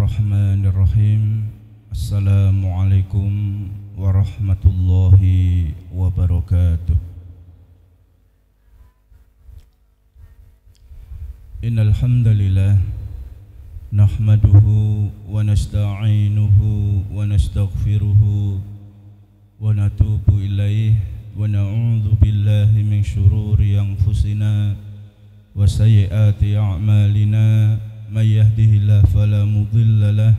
Bismillahirrahmanirrahim. Assalamualaikum warahmatullahi wabarakatuh. Innal hamdalillah nahmaduhu wa nasta'inuhu wa nastaghfiruhu wa natubu ilaihi wa na'udzu billahi min syururi anfusina wa sayyiati a'malina. من يهده الله فلا مضل له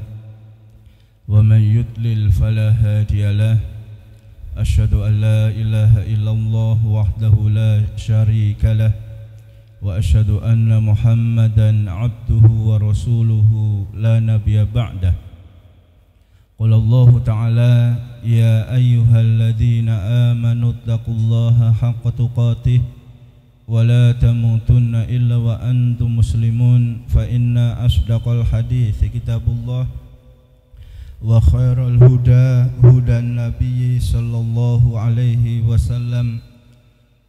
ومن يضلل فلا هادي له أشهد أن لا إله إلا الله وحده لا شريك له وأشهد أن محمدا عبده ورسوله لا نبي بعده. قال الله تعالى يا أيها الذين آمنوا اتقوا الله حق تقاته ولا تموتن إلا وأنتم مسلمون فإن أصدق الحديث كتاب الله وخير الهدى هدى النبي صلى الله عليه وسلم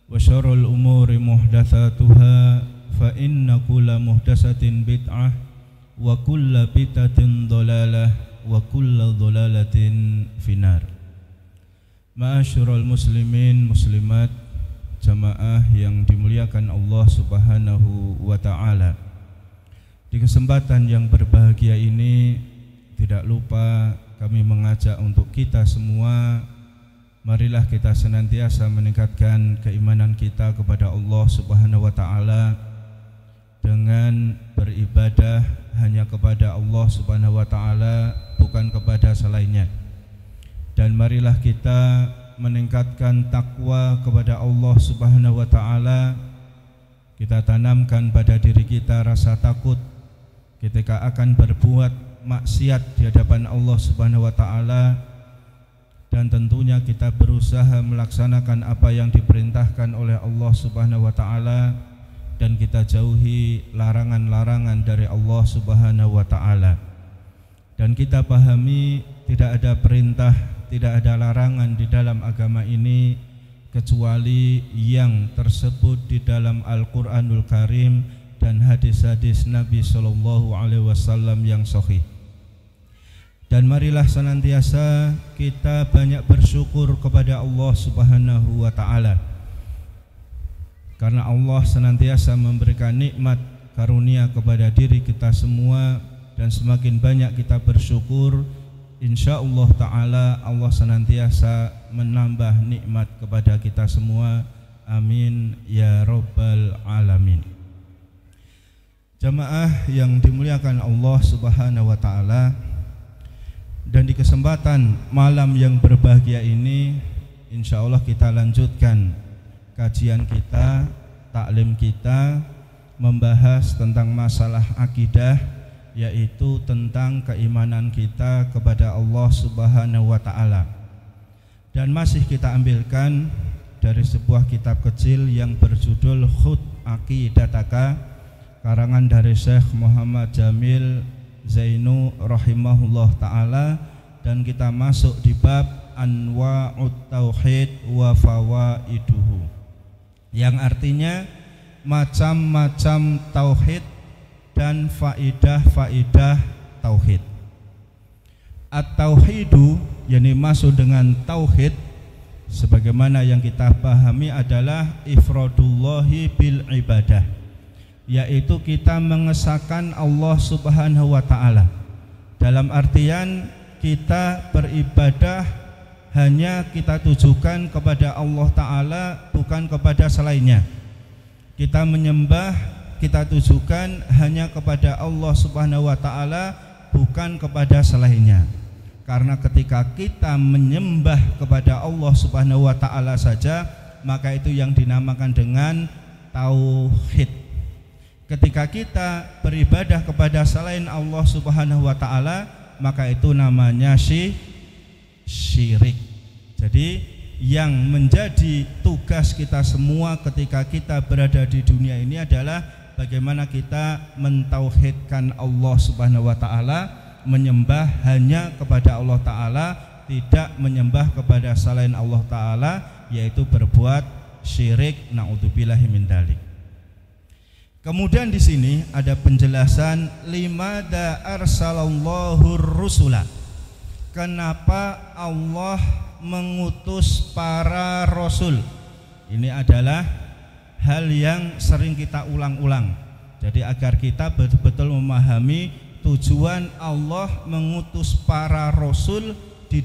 وشر الأمور محدثاتها فإن كل محدثة بدعة وكل بدعة ضلالة وكل ضلالة في النار. Ma'asyiral muslimin muslimat, jamaah yang dimuliakan Allah Subhanahu wa ta'ala. Di kesempatan yang berbahagia ini, tidak lupa kami mengajak untuk kita semua, marilah kita senantiasa meningkatkan keimanan kita kepada Allah Subhanahu wa ta'ala dengan beribadah hanya kepada Allah Subhanahu wa ta'ala, bukan kepada selainnya. Dan marilah kita meningkatkan takwa kepada Allah Subhanahu wa ta'ala. Kita tanamkan pada diri kita rasa takut ketika akan berbuat maksiat di hadapan Allah Subhanahu wa ta'ala, dan tentunya kita berusaha melaksanakan apa yang diperintahkan oleh Allah Subhanahu wa ta'ala, dan kita jauhi larangan-larangan dari Allah Subhanahu wa ta'ala. Dan kita pahami tidak ada perintah, tidak ada larangan di dalam agama ini kecuali yang tersebut di dalam Al-Quranul Karim dan hadis-hadis Nabi Sallallahu Alaihi Wasallam yang sahih. Dan marilah senantiasa kita banyak bersyukur kepada Allah Subhanahu wa ta'ala, karena Allah senantiasa memberikan nikmat karunia kepada diri kita semua, dan semakin banyak kita bersyukur, insyaallah ta'ala Allah senantiasa menambah nikmat kepada kita semua. Amin ya rabbal alamin. Jamaah yang dimuliakan Allah Subhanahu wa ta'ala, dan di kesempatan malam yang berbahagia ini, insyaallah kita lanjutkan kajian kita, taklim kita, membahas tentang masalah akidah, yaitu tentang keimanan kita kepada Allah Subhanahu wa ta'ala. Dan masih kita ambilkan dari sebuah kitab kecil yang berjudul Khut Aqidataka, karangan dari Syekh Muhammad Jamil Zainu rahimahullah ta'ala, dan kita masuk di bab Anwa'ut Tauhid wa Fawaiduhu, yang artinya macam-macam tauhid dan faidah-faidah tauhid. At-tauhidu, yakni masuk dengan tauhid, sebagaimana yang kita pahami adalah ifradullahi bil ibadah, yaitu kita mengesahkan Allah Subhanahu wa ta'ala. Dalam artian kita beribadah hanya kita tujukan kepada Allah ta'ala, bukan kepada selainnya. Kita menyembah, kita tujukan hanya kepada Allah Subhanahu wa ta'ala, bukan kepada selainnya. Karena ketika kita menyembah kepada Allah Subhanahu wa ta'ala saja, maka itu yang dinamakan dengan tauhid. Ketika kita beribadah kepada selain Allah Subhanahu wa ta'ala, maka itu namanya syirik. Jadi yang menjadi tugas kita semua ketika kita berada di dunia ini adalah bagaimana kita mentauhidkan Allah Subhanahu wa ta'ala, menyembah hanya kepada Allah ta'ala, tidak menyembah kepada selain Allah ta'ala, yaitu berbuat syirik, na'udzubillahi min dzalik. Kemudian di sini ada penjelasan limada arsalallahu rusula. Kenapa Allah mengutus para rasul? Ini adalah hal yang sering kita ulang-ulang. Jadi agar kita betul-betul memahami tujuan Allah mengutus para rasul di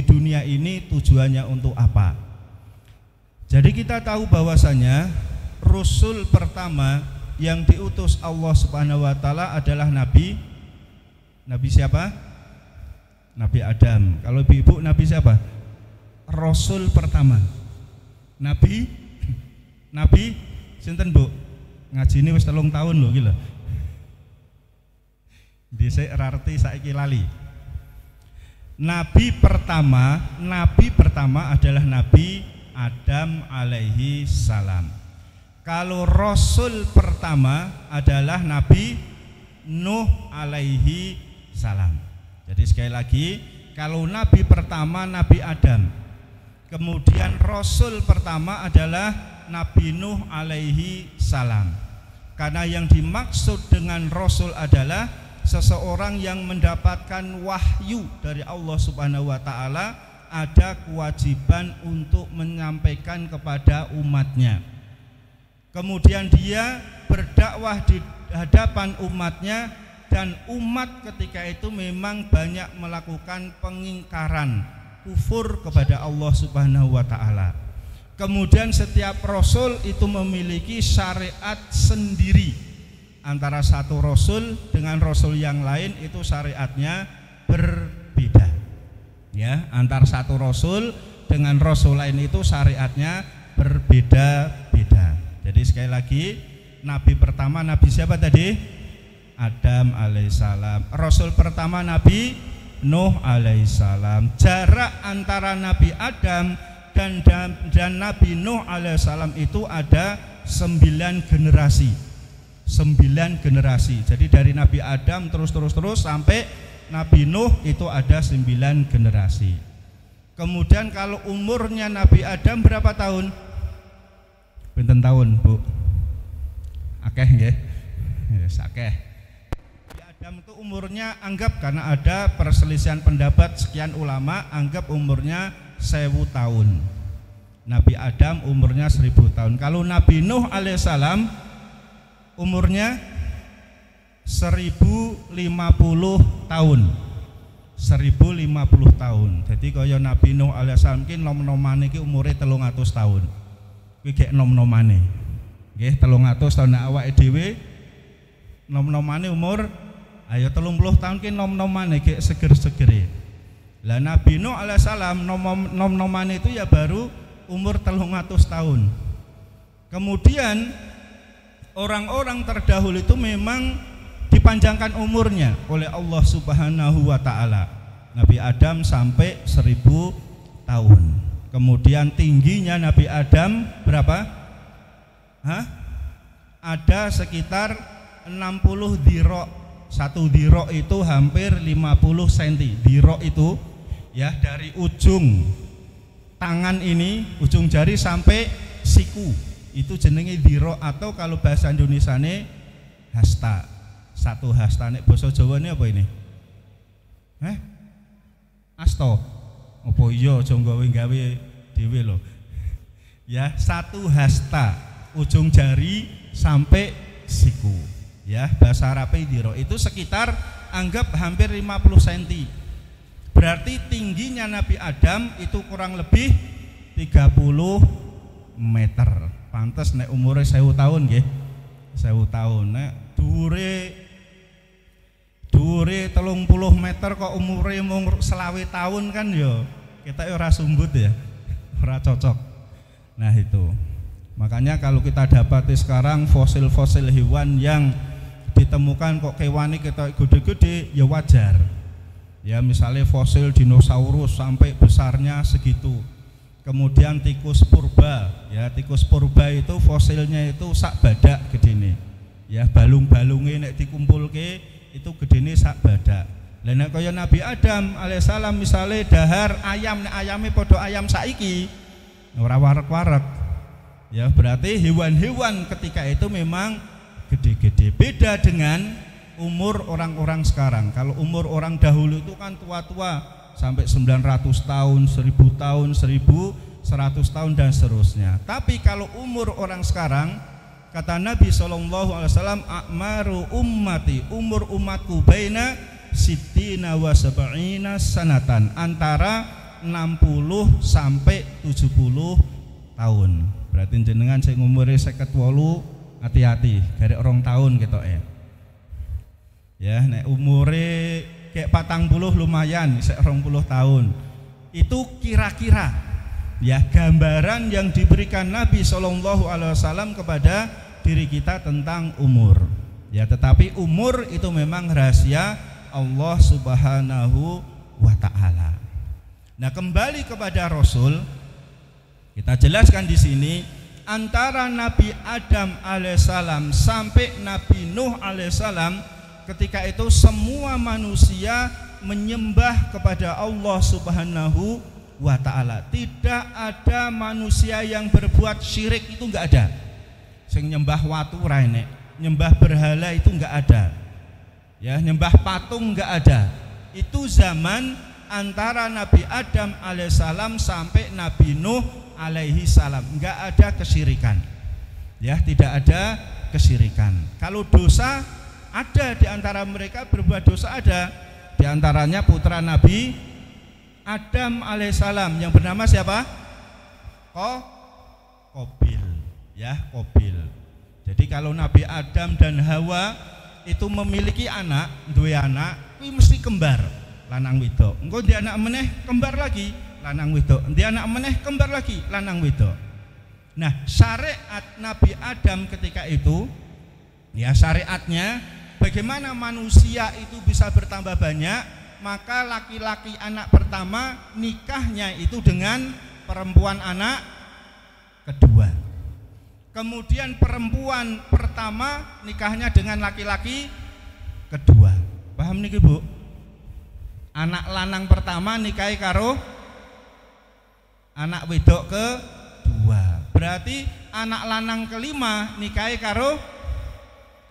dunia ini, tujuannya untuk apa. Jadi kita tahu bahwasanya rasul pertama yang diutus Allah Subhanahu wa taala adalah Nabi siapa? Nabi Adam. Kalau ibu Nabi siapa? Rasul pertama. Nabi sinten, Bu? Ngaji ini wis 3 tahun lho iki lho. Dhisik rarti saiki lali. Nabi pertama adalah Nabi Adam alaihi salam. Kalau Rasul pertama adalah Nabi Nuh alaihi salam. Jadi sekali lagi, kalau Nabi pertama Nabi Adam, kemudian Rasul pertama adalah Nabi Nuh alaihi salam. Karena yang dimaksud dengan Rasul adalah seseorang yang mendapatkan wahyu dari Allah Subhanahu wa taala, ada kewajiban untuk menyampaikan kepada umatnya. Kemudian dia berdakwah di hadapan umatnya, dan umat ketika itu memang banyak melakukan pengingkaran, kufur kepada Allah Subhanahu wa taala. Kemudian setiap rasul itu memiliki syariat sendiri. Antara satu rasul dengan rasul yang lain itu syariatnya berbeda. Ya, antara satu rasul dengan rasul lain itu syariatnya berbeda-beda. Jadi sekali lagi, Nabi pertama Nabi siapa tadi? Adam alaihissalam. Rasul pertama Nabi Nuh alaihissalam. Jarak antara Nabi Adam dan Nabi Nuh alaihissalam itu ada 9 generasi. 9 generasi. Jadi dari Nabi Adam terus sampai Nabi Nuh itu ada 9 generasi. Kemudian kalau umurnya Nabi Adam berapa tahun? Pinten tahun, Bu? Akeh nggih? Yes, akeh. Nabi Adam itu umurnya, anggap karena ada perselisihan pendapat sekian ulama, anggap umurnya 1000 tahun. Nabi Adam umurnya 1000 tahun. Kalau Nabi Nuh alaihissalam umurnya 1050 tahun. 1050 tahun. Jadi kaya Nabi Nuh alaihissalam ki nom-nomane ki umure 300 tahun. Kuwi gek nom-nomane. Nggih, 300 tahun awake dhewe nom-nomane umur ayo 30 tahun ki nom-nomane gek seger-segere. Lah Nabi Nuh alaihissalam nom-nomane itu ya baru umur 300 tahun. Kemudian orang-orang terdahulu itu memang dipanjangkan umurnya oleh Allah Subhanahu wa taala. Nabi Adam sampai 1000 tahun. Kemudian tingginya Nabi Adam berapa? Ada sekitar 60 dhira'. 1 dhira' itu hampir 50 cm. Dhira' itu ya dari ujung tangan ini, ujung jari sampai siku. Itu jenenge dhira', atau kalau bahasa Indonesiane hasta. 1 hasta. Nek basa Jawane apa ini? Asto. Apa iya aja gawe dhewe lho. Ya, 1 hasta, ujung jari sampai siku. Ya, bahasa Arabe dhira'. Itu sekitar anggap hampir 50 cm. Berarti tingginya Nabi Adam itu kurang lebih 30 meter. Pantes nek umure 1000 tahun nggih. 1000 tahun. Nek dhuwure 30 meter kok umure mung 20 tahun kan ya kita ora sumbut ya. Ora cocok. Nah itu. Makanya kalau kita dapati sekarang fosil-fosil hewan yang ditemukan kok kewane kita gede-gede ya wajar. Ya misalnya fosil dinosaurus sampai besarnya segitu. Kemudian tikus purba, ya tikus purba itu fosilnya itu sak badak gedene. Ya balung-balunge nek dikumpulke itu gedene sak badak. Lah nek kaya Nabi Adam alaihissalam misalnya dahar ayam, nek ayame padha ayam saiki ora warek-warek. Ya berarti hewan-hewan ketika itu memang gede-gede. Beda dengan umur orang-orang sekarang. Kalau umur orang dahulu itu kan tua-tua sampai 900 tahun, 1000 tahun, 1100 tahun dan seterusnya. Tapi kalau umur orang sekarang, kata Nabi SAW, a'maru ummati, umur umatku baina sittina wa sab'ina sanatan, antara 60 sampai 70 tahun. Berarti jenengan sing umure 58, hati-hati, garek 2 tahun ketok ya, nek umure kayak 40 lumayan, sek 20 tahun. Itu kira-kira ya gambaran yang diberikan Nabi SAW kepada diri kita tentang umur. Ya, tetapi umur itu memang rahasia Allah Subhanahu wa taala. Nah, kembali kepada Rasul, kita jelaskan di sini antara Nabi Adam alaihissalam sampai Nabi Nuh alaihissalam, ketika itu semua manusia menyembah kepada Allah Subhanahu wa ta'ala. Tidak ada manusia yang berbuat syirik, itu enggak ada. Sing nyembah watu ora enek, nyembah berhala itu enggak ada. Ya, nyembah patung enggak ada. Itu zaman antara Nabi Adam alaihissalam sampai Nabi Nuh alaihissalam, enggak ada kesyirikan. Ya, tidak ada kesyirikan. Kalau dosa ada di antara mereka, berbuat dosa ada. Di antaranya putra Nabi Adam alaihissalam yang bernama siapa? Qabil. Ya, Qabil. Jadi kalau Nabi Adam dan Hawa itu memiliki anak, dua anak, itu mesti kembar, lanang wedok. Engko dia anak meneh kembar lagi, lanang wedok. Dia anak meneh kembar lagi, lanang wedok. Nah, syariat Nabi Adam ketika itu, ya syariatnya bagaimana manusia itu bisa bertambah banyak, maka laki-laki anak pertama nikahnya itu dengan perempuan anak kedua. Kemudian perempuan pertama nikahnya dengan laki-laki kedua. Paham niki, Bu? Anak lanang pertama nikahi karo anak wedok kedua. Berarti anak lanang kelima nikahi karo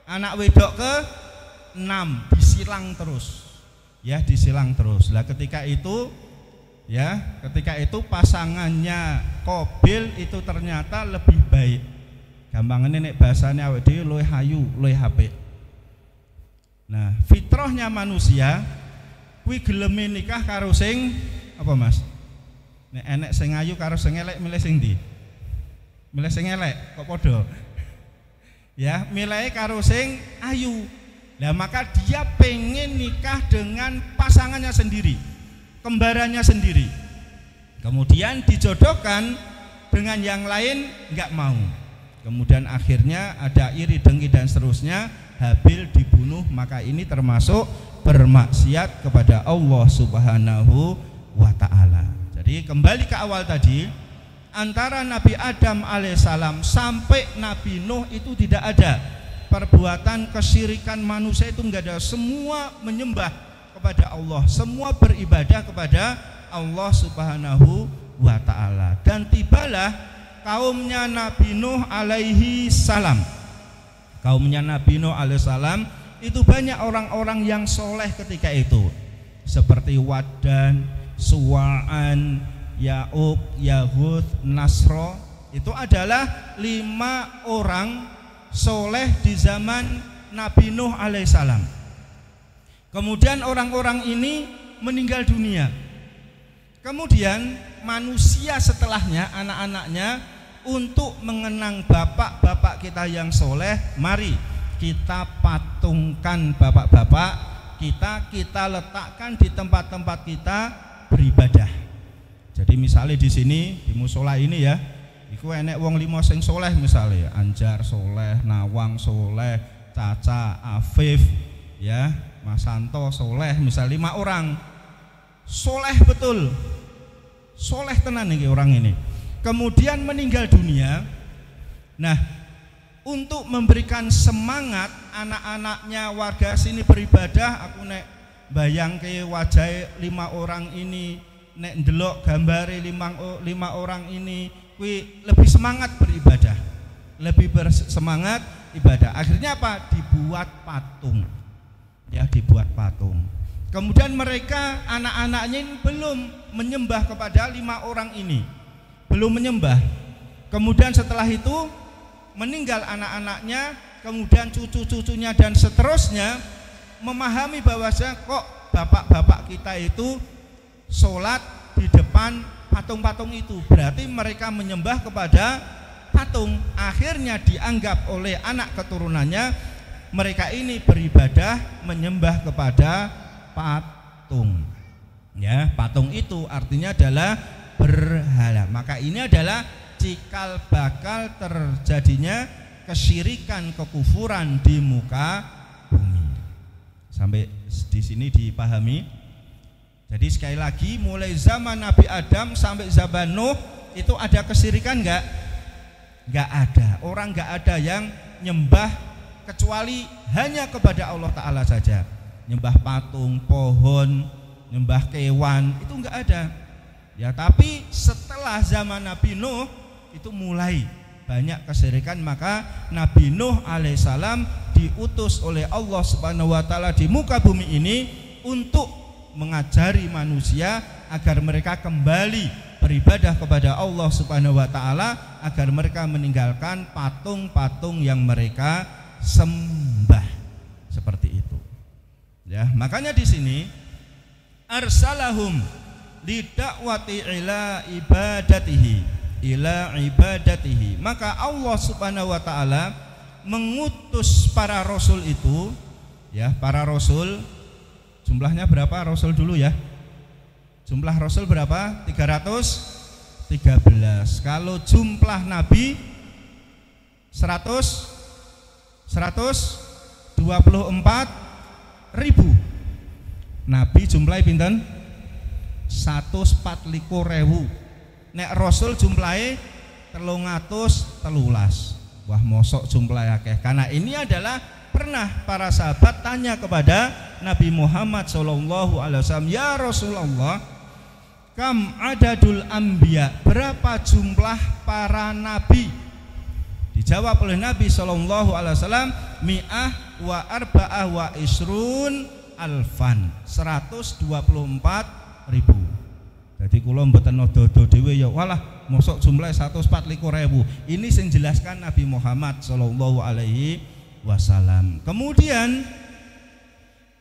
anak wedok ke-6, disilang terus. Ya, disilang terus. Lah ketika itu pasangannya Qabil itu ternyata lebih baik. Gampangane nek bahasane awake dhewe luwih ayu, luwih apik. Nah, fitrahnya manusia kuwi geleme nikah karo sing apa, Mas? Nek enek sing ayu karo sing elek, milih sing ndi? Milih sing elek kok padha? Ya, milih karo sing ayu. Nah, maka dia pengen nikah dengan pasangannya sendiri, kembarannya sendiri. Kemudian dijodohkan dengan yang lain, enggak mau. Kemudian akhirnya ada iri dengki dan seterusnya, Habil dibunuh. Maka ini termasuk bermaksiat kepada Allah Subhanahu wa ta'ala. Jadi kembali ke awal tadi, antara Nabi Adam alaihissalam sampai Nabi Nuh itu tidak ada perbuatan kesyirikan manusia, itu enggak ada. Semua menyembah kepada Allah, semua beribadah kepada Allah Subhanahu wa ta'ala. Dan tibalah kaumnya Nabi Nuh alaihi salam. Kaumnya Nabi Nuh alaihi salam itu banyak orang-orang yang soleh ketika itu, seperti Wadan, Suwa'an, Ya'uq, Yahud, Nasro. Itu adalah 5 orang soleh di zaman Nabi Nuh alaihissalam. Kemudian orang-orang ini meninggal dunia. Kemudian manusia setelahnya, anak-anaknya, untuk mengenang bapak-bapak kita yang soleh, mari kita patungkan bapak-bapak kita letakkan di tempat-tempat kita beribadah. Jadi misalnya di sini di musola ini ya, iku enek wong 5 sing soleh, misalnya Anjar soleh, Nawang soleh, Caca, Afif, ya, Mas Santo soleh, misal 5 orang soleh betul, soleh tenan nih orang ini. Kemudian meninggal dunia. Nah, untuk memberikan semangat anak-anaknya warga sini beribadah, aku nek bayang ke wajah 5 orang ini, nek ndelok gambare 5 orang ini, kui lebih semangat beribadah, lebih bersemangat ibadah. Akhirnya apa? Dibuat patung. Ya, dibuat patung. Kemudian mereka anak-anaknya ini belum menyembah kepada 5 orang ini. Belum menyembah. Kemudian setelah itu meninggal anak-anaknya, kemudian cucu-cucunya dan seterusnya memahami bahwasanya kok bapak-bapak kita itu sholat di depan patung-patung itu, berarti mereka menyembah kepada patung. Akhirnya dianggap oleh anak keturunannya mereka ini beribadah menyembah kepada patung. Ya, patung itu artinya adalah berhala. Maka ini adalah cikal bakal terjadinya kesyirikan, kekufuran di muka bumi. Sampai di sini dipahami. Jadi sekali lagi, mulai zaman Nabi Adam sampai zaman Nuh itu ada kesyirikan enggak? Enggak ada. Orang enggak ada yang nyembah kecuali hanya kepada Allah Ta'ala saja. Nyembah patung, pohon, nyembah kewan, itu enggak ada. Ya, tapi setelah zaman Nabi Nuh itu mulai banyak kesyirikan, maka Nabi Nuh alaihissalam diutus oleh Allah Subhanahu wa taala di muka bumi ini untuk mengajari manusia agar mereka kembali beribadah kepada Allah Subhanahu wa taala, agar mereka meninggalkan patung-patung yang mereka sembah. Seperti itu. Ya, makanya di sini arsalahum lidakwati ila ibadatihi. Maka Allah Subhanahu wa taala mengutus para rasul itu, ya, para rasul. Jumlahnya berapa rasul dulu ya? Jumlah rasul berapa? 313. Kalau jumlah nabi 124.000. Nabi jumlahnya pinten? 124.000. Nek rasul jumlahnya 313. Wah, mosok jumlahnya akeh. Karena ini adalah pernah para sahabat tanya kepada Nabi Muhammad SAW, ya Rasulullah, kam adadul anbiya, berapa jumlah para nabi? Dijawab oleh Nabi SAW, mi'ah wa arba'ah wa isrun alfan, 124.000. Jadi kula mboten dodo dhewe ya, walah mosok jumlah 124.000. Ini sing jelaskan Nabi Muhammad SAW. Kemudian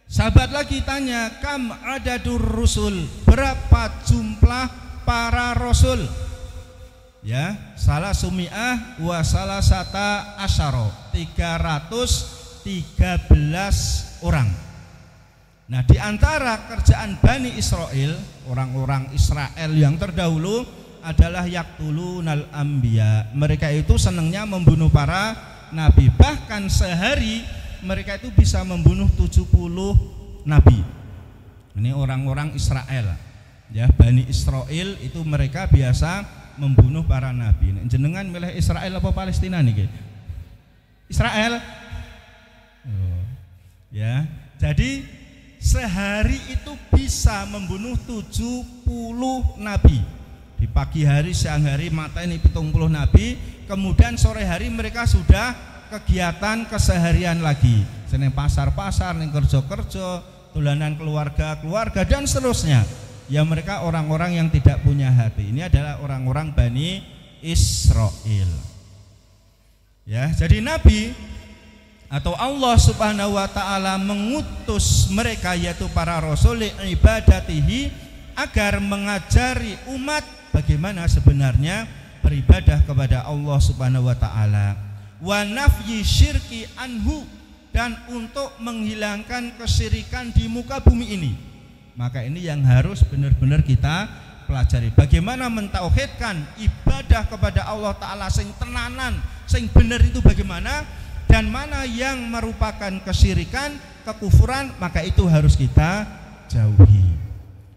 sahabat lagi tanya, kam adadur rusul, berapa jumlah para rasul? Ya, salah sumi'ah wa salah sata asyara, 313 orang. Nah, di antara kerjaan Bani Israel, orang-orang Israel yang terdahulu adalah yaktulunal anbiya. Mereka itu senangnya membunuh para nabi. Bahkan sehari mereka itu bisa membunuh 70 nabi. Ini orang-orang Israel. Ya, Bani Israel itu mereka biasa membunuh para nabi. Jenengan milih Israel apa Palestina nih? Israel. Oh, ya. Jadi sehari itu bisa membunuh 70 nabi. Di pagi hari, siang hari mateni 70 nabi, kemudian sore hari mereka sudah kegiatan keseharian lagi. Seneng pasar-pasar, neng kerja-kerja, tulanan keluarga-keluarga dan seterusnya. Ya, mereka orang-orang yang tidak punya hati. Ini adalah orang-orang Bani Israel. Ya, jadi nabi atau Allah Subhanahu wa taala mengutus mereka, yaitu para rasul, ibadatihi, agar mengajari umat bagaimana sebenarnya beribadah kepada Allah Subhanahu wa taala, wa nafyi syirki anhu, dan untuk menghilangkan kesyirikan di muka bumi ini. Maka ini yang harus benar-benar kita pelajari, bagaimana mentauhidkan ibadah kepada Allah taala sing tenanan, sing benar itu bagaimana, dan mana yang merupakan kesyirikan, kekufuran, maka itu harus kita jauhi.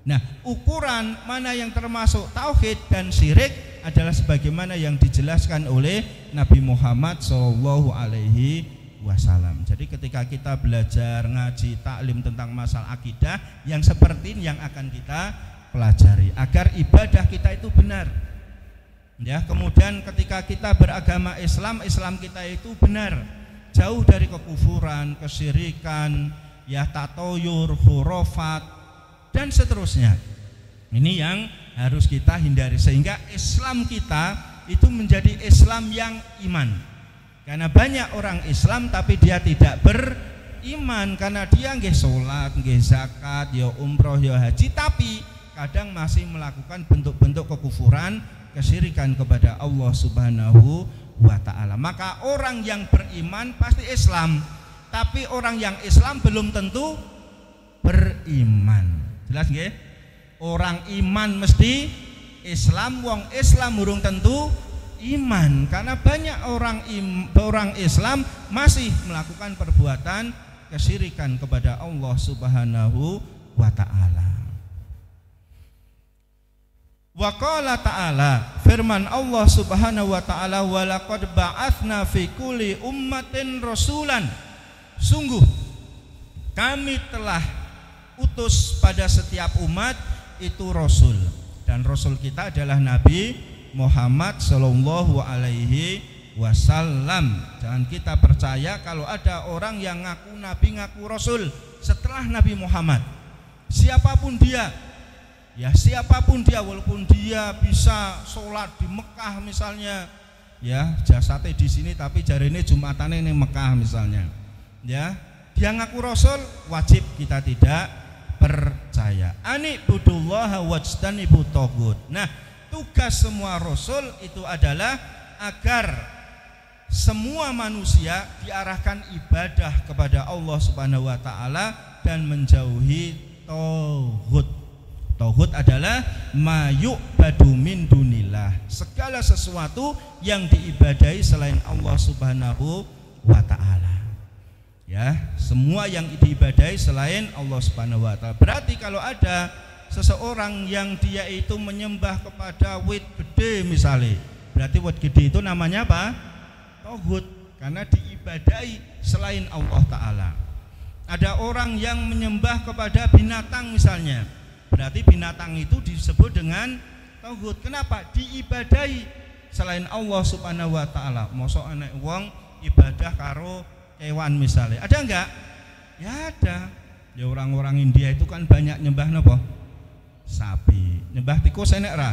Nah, ukuran mana yang termasuk tauhid dan syirik adalah sebagaimana yang dijelaskan oleh Nabi Muhammad SAW. Jadi ketika kita belajar ngaji taklim tentang masalah akidah, yang seperti ini yang akan kita pelajari agar ibadah kita itu benar. Ya, kemudian ketika kita beragama Islam, Islam kita itu benar. jauh dari kekufuran, kesyirikan, ya tatoyur, khurafat dan seterusnya. Ini yang harus kita hindari sehingga Islam kita itu menjadi Islam yang iman. Karena banyak orang Islam tapi dia tidak beriman karena dia nggih salat, nggih zakat, ya umroh, ya haji tapi kadang masih melakukan bentuk-bentuk kekufuran, kesyirikan kepada Allah Subhanahu wa ta'ala. Maka orang yang beriman pasti Islam, tapi orang yang Islam belum tentu beriman. Jelas nggih? Orang iman mesti Islam, wong Islam urung tentu iman. Karena banyak orang Islam masih melakukan perbuatan kesyirikan kepada Allah Subhanahu wa ta'ala. Wa qala ta'ala, firman Allah Subhanahu wa ta'ala, wa laqad ba'atsna fi kulli ummatin rasulan. Sungguh kami telah utus pada setiap umat itu rasul, dan rasul kita adalah Nabi Muhammad sallallahu alaihi wasallam. Jangan kita percaya kalau ada orang yang ngaku nabi, ngaku rasul setelah Nabi Muhammad. Siapapun dia, ya siapapun dia, walaupun dia bisa sholat di Mekah misalnya, ya jasadnya di sini tapi jarine Jumatane ini Mekah misalnya, ya dia ngaku rasul, wajib kita tidak percaya. Ani budullaha wajtanibu taghut. Nah, tugas semua rasul itu adalah agar semua manusia diarahkan ibadah kepada Allah Subhanahu wa ta'ala dan menjauhi taghut. Taghut adalah mayu'badu min dunillah, segala sesuatu yang diibadahi selain Allah Subhanahu wa ta'ala. Ya, semua yang diibadahi selain Allah Subhanahu wa ta'ala. Berarti kalau ada seseorang yang dia itu menyembah kepada wit gede misalnya, berarti wit gede itu namanya apa? Taghut, karena diibadahi selain Allah ta'ala. Ada orang yang menyembah kepada binatang misalnya, berarti binatang itu disebut dengan taghut. Kenapa? Diibadahi selain Allah Subhanahu wa ta'ala. Mosok anak wong ibadah karo hewan misalnya, ada enggak? Ya ada. Ya orang-orang India itu kan banyak nyembah napa? Sapi. Nyembah tikus enek ra?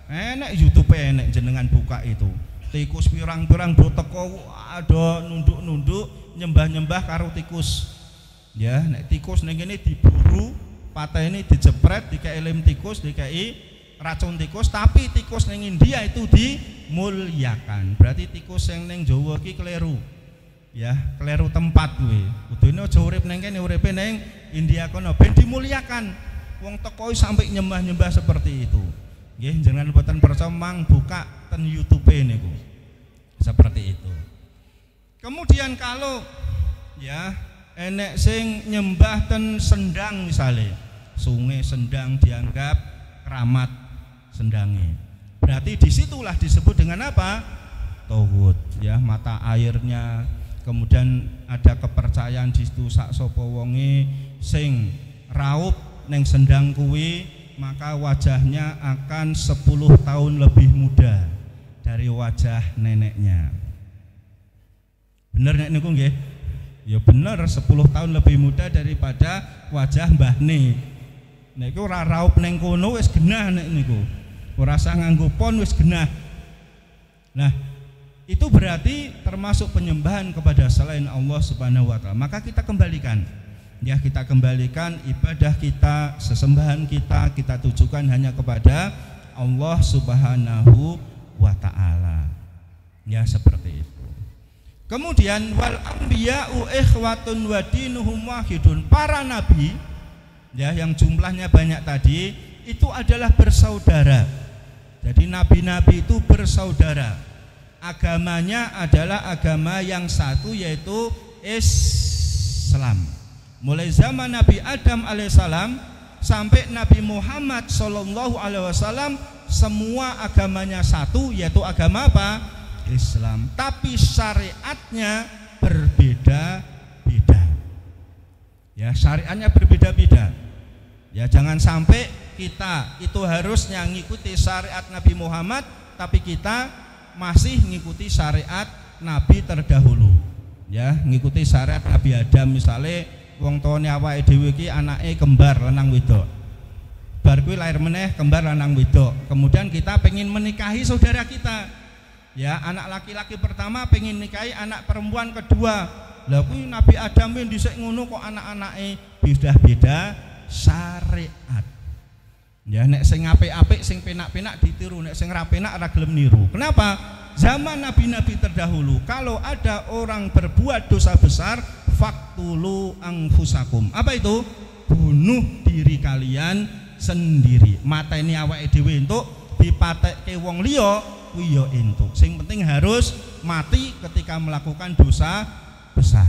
Enek YouTube enek jenengan buka itu. Tikus pirang-pirang do teko ada nunduk-nunduk nyembah-nyembah karo tikus. Ya, nek tikus ning kene diburu, patene dijepret, dikai lem tikus, dikai racun tikus, tapi tikus ning India itu dimuliakan. Berarti tikus yang ning Jawa ki kleru. Ya, keliru tempat kuwi. Kudune aja urip ning kene, uripe ning India kono ben dimuliakan. Wong teko sampai nyembah-nyembah seperti itu. Nggih, jenengan boten percaya mang buka ten YouTube niku. Seperti itu. Kemudian kalau ya enek sing nyembah ten sendang misalnya, sungai sendang dianggap keramat sendange. Berarti disitulah disebut dengan apa? Taghut. Ya, mata airnya. Kemudian ada kepercayaan di situ sak sapa wonge sing raup neng sendang kuwi, maka wajahnya akan 10 tahun lebih muda dari wajah neneknya. Bener nek niku nggih? Ya bener, 10 tahun lebih muda daripada wajah mbahne. Nek iku ora raup neng kono wis genah nek niku. Ora usah nganggo pon wis genah. Nah, itu berarti termasuk penyembahan kepada selain Allah Subhanahu wa ta'ala. Maka kita kembalikan, ya kita kembalikan ibadah kita, sesembahan kita, kita tujukan hanya kepada Allah Subhanahu wa ta'ala. Ya seperti itu. Kemudian wal anbiya'u ikhwatun wa dinuhum wahidun. Para nabi, ya yang jumlahnya banyak tadi, itu adalah bersaudara. Jadi nabi-nabi itu bersaudara. Agamanya adalah agama yang satu, yaitu Islam. Mulai zaman Nabi Adam alaihissalam sampai Nabi Muhammad sallallahu alaihi wasallam, semua agamanya satu, yaitu agama apa? Islam. Tapi syariatnya berbeda-beda. Ya, syariatnya berbeda-beda. Ya, jangan sampai kita itu harusnya ngikuti syariat Nabi Muhammad, tapi kita masih mengikuti syariat Nabi terdahulu. Ya, ngikuti syariat Nabi Adam. Misalnya wong tuane awake dhewe iki anake kembar lanang wedok. Bar kuwi lahir meneh kembar lanang wedok. Kemudian kita pengen menikahi saudara kita. Ya, anak laki-laki pertama pengen nikahi anak perempuan kedua. Lah kuwi Nabi Adam yang dhisik ngono kok anak-anake beda-beda syariat. Ya, nek sing apik-apik sing penak-penak ditiru, nek sing ra penak ora gelem niru. Kenapa? Zaman nabi-nabi terdahulu kalau ada orang berbuat dosa besar, faktulu anfusakum. Apa itu? Bunuh diri kalian sendiri. Mateni awake dhewe entuk, dipatekke wong liya kuwi ya entuk. Sing penting harus mati ketika melakukan dosa besar.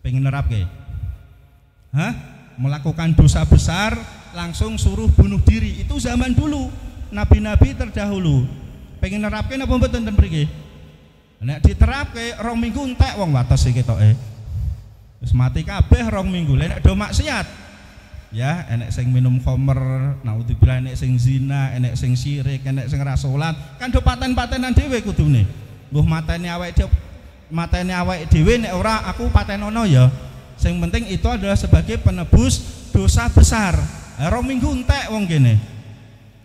Pengen nerapke? Hah? Melakukan dosa besar langsung suruh bunuh diri. Itu zaman dulu, nabi-nabi terdahulu. Pengen nerapke napa mboten ten mriki? Nek diterapke 2 minggu entek wong wates iki ketoke. Wis mati kabeh 2 minggu. Nek do maksiat ya, enek sing minum khamr, naudzubillah, enek sing zina, enek sing syirik, enek sing ra salat, kan do paten-patenan dhewe kudune. Mbuh mateni awake dhewe nek ora aku patenono ya. Sing penting itu adalah sebagai penebus dosa besar. 2 minggu entek wong kene.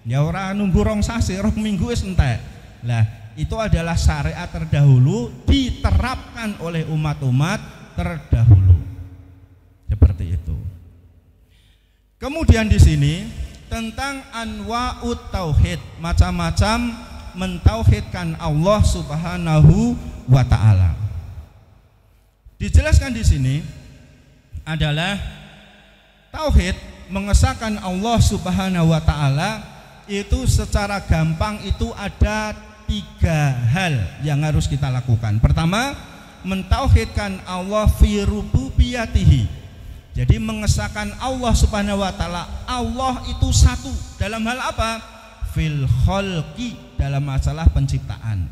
Ya ora nunggu 2 sasi, 2 minggu wis entek. Lah, itu adalah syariat terdahulu diterapkan oleh umat-umat terdahulu. Seperti itu. Kemudian di sini tentang anwa'ut tauhid, macam-macam mentauhidkan Allah Subhanahu wa taala. Dijelaskan di sini adalah tauhid mengesahkan Allah Subhanahu wa taala itu secara gampang itu ada 3 hal yang harus kita lakukan. Pertama, mentauhidkan Allah fi rububiyatihi. Jadi mengesahkan Allah Subhanahu wa taala, Allah itu satu. Dalam hal apa? Fil khalqi, dalam masalah penciptaan.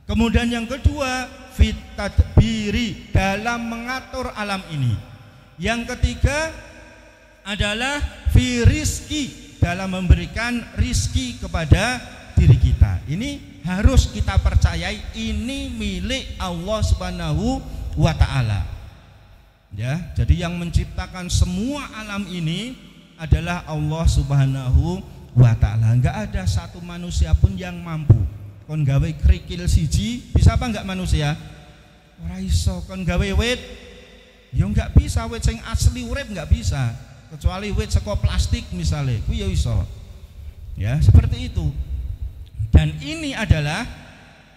Kemudian yang kedua, fit tadbiri, dalam mengatur alam ini. Yang ketiga adalah fi rizki, dalam memberikan rizki kepada diri kita. Ini harus kita percayai, ini milik Allah Subhanahu wa taala. Ya, jadi yang menciptakan semua alam ini adalah Allah Subhanahu wa taala. Enggak ada satu manusia pun yang mampu. Kon gawe krikil siji, bisa apa enggak manusia? Ora iso. Kon gawe wit, ya enggak bisa. Wit sing asli urip enggak bisa. Kecuali wit saka plastik misalnya, ku ya iso. Ya, seperti itu. Dan ini adalah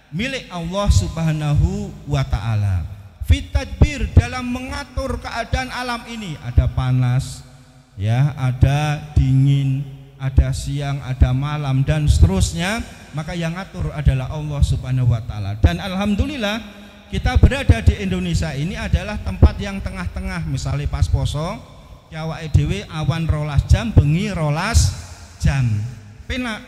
milik Allah Subhanahu wa taala. Fit tadbir, dalam mengatur keadaan alam ini, ada panas, ya, ada dingin, ada siang, ada malam dan seterusnya, maka yang ngatur adalah Allah Subhanahu wa taala. Dan alhamdulillah kita berada di Indonesia ini adalah tempat yang tengah-tengah. Misalnya pas poso awake dhewe awan 12 jam, bengi 12 jam. Penak.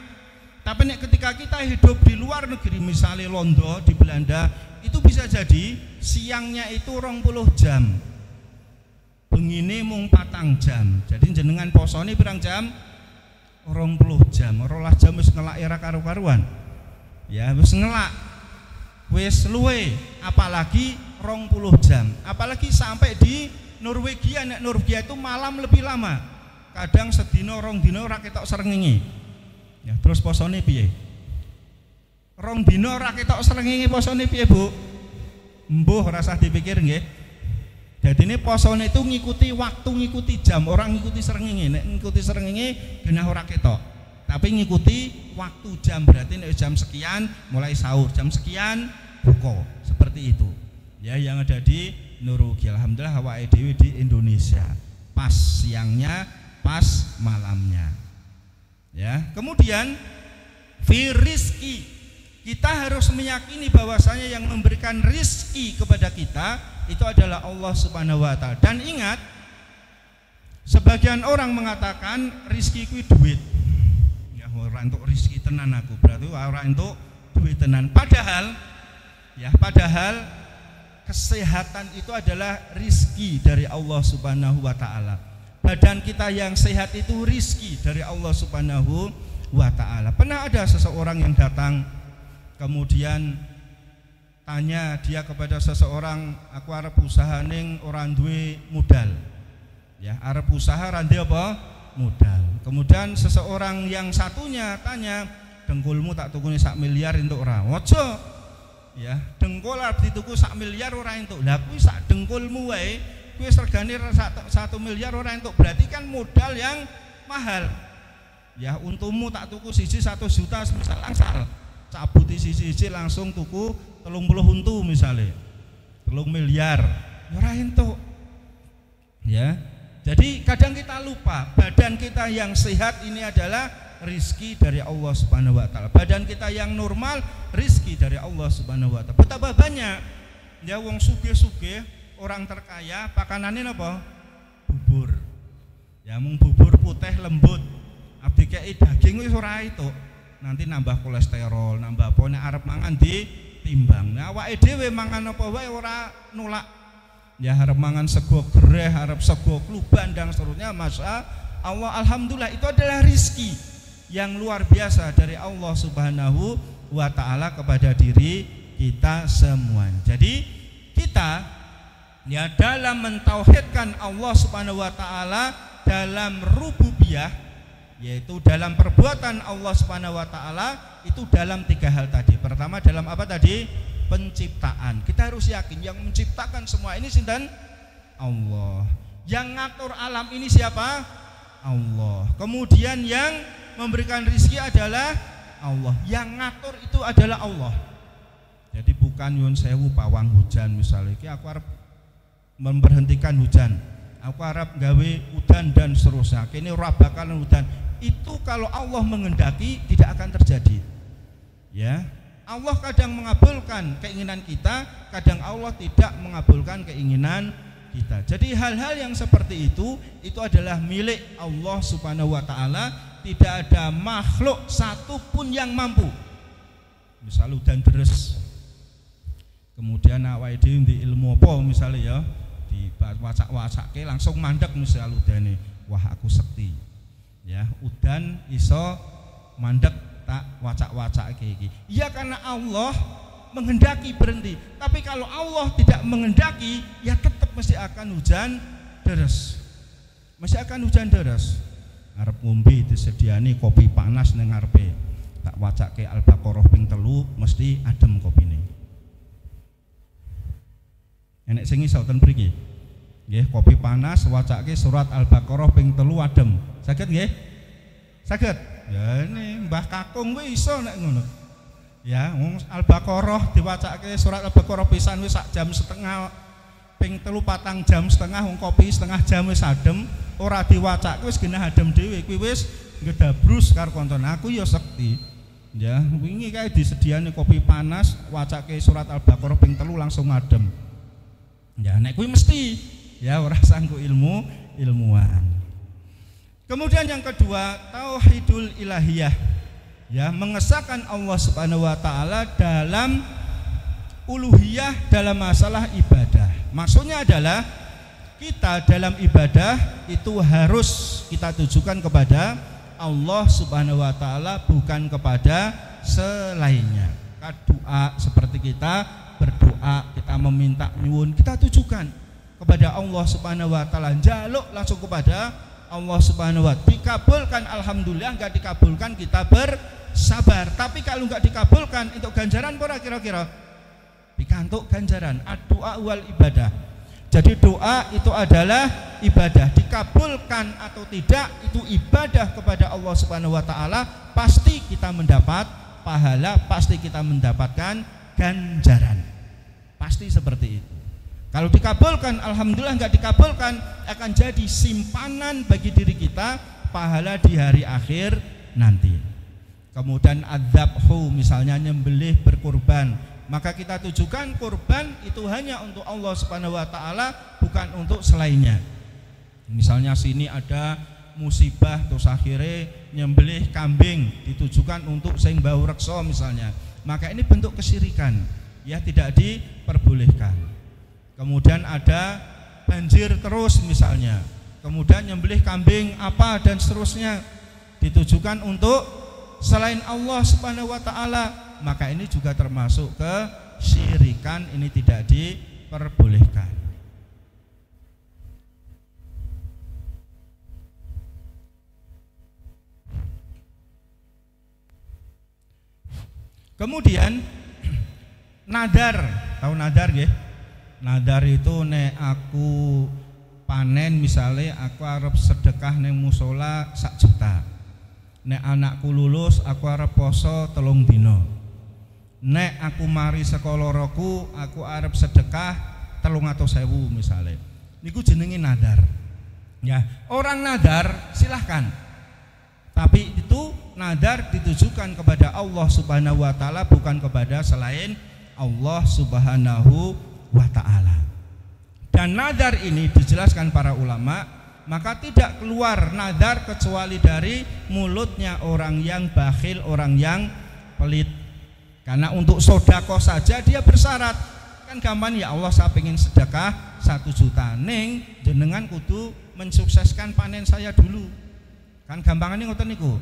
Tapi nek ketika kita hidup di luar negeri, misalnya Londo di Belanda, itu bisa jadi siangnya itu 20 jam. Bengine mung 4 jam. Jadi jenengan posone pirang jam? 20 jam. 12 jam wis ngelak era karu-karuan. Ya, wis ngelak. Wis luwe, apalagi 20 jam. Apalagi sampai di Norwegia, nek Norwegia itu malam lebih lama. Kadang sedina 2 dina ora ketok srengenge. Ya, terus posone piye? 2 dina ora ketok srengenge, posone piye, Bu? Mbuh ora usah dipikir nggih. Dadine posone itu ngikuti waktu, ngikuti jam, orang ngikuti srengenge. Nek ngikuti srengenge genah ora ketok. Tapi ngikuti waktu jam, berarti nek jam sekian mulai sahur, jam sekian buka. Seperti itu. Ya, yang ada di Norwegia. Alhamdulillah awake dhewe di Indonesia. Pas siangnya, pas malamnya. Ya, kemudian fi rizki, kita harus meyakini bahwasanya yang memberikan rizki kepada kita itu adalah Allah Subhanahu wa taala. Dan ingat, sebagian orang mengatakan rizki ku duit. Ya, ora entuk rizki tenan aku, berarti ora entuk duit tenan. Padahal kesehatan itu adalah rizki dari Allah Subhanahu wa taala. Badan kita yang sehat itu rizki dari Allah Subhanahu wa taala. Pernah ada seseorang yang datang kemudian tanya dia kepada seseorang, aku arep usaha ning ora duwe modal. Ya, arep usaha ora duwe apa? Modal. Kemudian seseorang yang satunya tanya, dengkulmu tak tukune 1 miliar entuk ora? Ojo. Ya, dengkul arep dituku 1 miliar ora entuk. Lah kuwi sak dengkulmu wae, kuwi regane 1 miliar ora entuk. Berarti kan modal yang mahal. Ya, untumu tak tuku siji 1 juta misal langsal. Cabuti siji langsung tuku 30 untu misalnya 3 miliar ora entuk. Ya, jadi kadang kita lupa badan kita yang sehat ini adalah rizki dari Allah Subhanahu wa taala. Badan kita yang normal rizki dari Allah Subhanahu wa taala. Betapa banyak ya wong sugih-sugih, orang terkaya pakanannya apa? Bubur. Ya mung bubur putih lembut. Abdi kei daging wis ora entuk. Nanti nambah kolesterol, nambah apa nek arep mangan ditimbang. Nah, awake dhewe mangan apa wae ora nolak. Ya arep mangan sego gereh, arep sego kluban dan seterusnya, masya Allah, alhamdulillah itu adalah rizki yang luar biasa dari Allah Subhanahu wa taala kepada diri kita semua. Jadi kita ya dalam mentauhidkan Allah Subhanahu wa taala dalam rububiyah, yaitu dalam perbuatan Allah Subhanahu wa taala itu dalam 3 hal tadi. Pertama dalam apa tadi? Penciptaan. Kita harus yakin yang menciptakan semua ini sinten? Allah. Yang ngatur alam ini siapa? Allah. Kemudian yang memberikan rezeki adalah Allah. Yang ngatur itu adalah Allah. Jadi bukan nyuwun sewu pawang hujan misalnya, iki aku arep memberhentikan hujan, aku harap gawe udan dan seterusnya, kini ora bakalan udan. Itu kalau Allah mengendaki tidak akan terjadi. Ya, Allah kadang mengabulkan keinginan kita, kadang Allah tidak mengabulkan keinginan kita. Jadi hal-hal yang seperti itu adalah milik Allah Subhanahu wa taala, tidak ada makhluk satupun yang mampu. Misal udan deres, kemudian awake dhewe di ilmu apa misalnya ya, diwacak-wacake langsung mandek misal udane, wah aku sekti. Ya, udan iso mandek tak wacak-wacake iki. Ya karena Allah menghendaki berhenti. Tapi kalau Allah tidak menghendaki, ya tetap mesti akan hujan deres. Mesti akan hujan deres. Arep ngombe disediani kopi panas ning ngarepe. Tak wacake Al-Baqarah ping 3 mesti adem kopine. Enek sing iso ten mriki. Nggih, kopi panas wacake surat Al-Baqarah ping 3 adem. Saged nggih? Saged. Ya ini Mbah Kakung kuwi iso nek ngono. Ya, wong Al-Baqarah diwacake surat Al-Baqarah pisan wis sak jam setengah, ping 3 4 jam setengah, wong kopi setengah jam wis adem, ora diwacake wis genah adem dhewe. Kuwi wis ngedabrus karo koncone. Aku ya sekti. Ya, wingi kae disediani kopi panas, wacake surat Al-Baqarah ping 3 langsung adem. Ya, nek kuwi mesti ya ora sanggup ilmuwan. Kemudian yang kedua, tauhidul ilahiyah. Ya, mengesahkan Allah Subhanahu wa taala dalam uluhiyah dalam masalah ibadah. Maksudnya adalah kita dalam ibadah itu harus kita tujukan kepada Allah Subhanahu wa taala, bukan kepada selainnya. Doa seperti kita berdoa, kita meminta nyuwun, kita tujukan kepada Allah Subhanahu wa taala, njaluk langsung kepada Allah Subhanahu wa taala. Dikabulkan alhamdulillah, enggak dikabulkan kita bersabar. Tapi kalau enggak dikabulkan untuk ganjaran pura kira-kira pikantuk ganjaran. Doa wal ibadah. Jadi doa itu adalah ibadah, dikabulkan atau tidak itu ibadah kepada Allah Subhanahu wa taala, pasti kita mendapat pahala, pasti kita mendapatkan ganjaran. Pasti seperti itu. Kalau dikabulkan alhamdulillah, enggak dikabulkan akan jadi simpanan bagi diri kita pahala di hari akhir nanti. Kemudian adzabhu, misalnya nyembelih berkurban, maka kita tujukan kurban itu hanya untuk Allah Subhanahu wa taala, bukan untuk selainnya. Misalnya sini ada musibah terus akhirnya nyembelih kambing ditujukan untuk sing bau reksa misalnya, maka ini bentuk kesyirikan, ya tidak diperbolehkan. Kemudian ada banjir terus misalnya, kemudian nyembelih kambing apa dan seterusnya ditujukan untuk selain Allah Subhanahu wa taala, maka ini juga termasuk kesyirikan ini tidak diperbolehkan. Kemudian nadar, tahu nadar nggih? Nadar itu nek aku panen misalnya aku arep sedekah neng musola 1 juta. Nek anakku lulus aku arep poso 3 dina. Nek aku mari sekolah loroku aku arep sedekah 300.000 misalnya. Niku jenenge nadar. Ya, orang nadar silahkan. Tapi itu nadar ditujukan kepada Allah Subhanahu wa taala, bukan kepada selain Allah Subhanahu wa taala. Dan nadar ini dijelaskan para ulama, maka tidak keluar nadar kecuali dari mulutnya orang yang bakhil, orang yang pelit. Karena untuk sodako saja dia bersyarat. Kan gampang, ya Allah saya pengen sedekah 1 juta, ning jenengan kudu mensukseskan panen saya dulu. Kan gampangannya ngoten niku.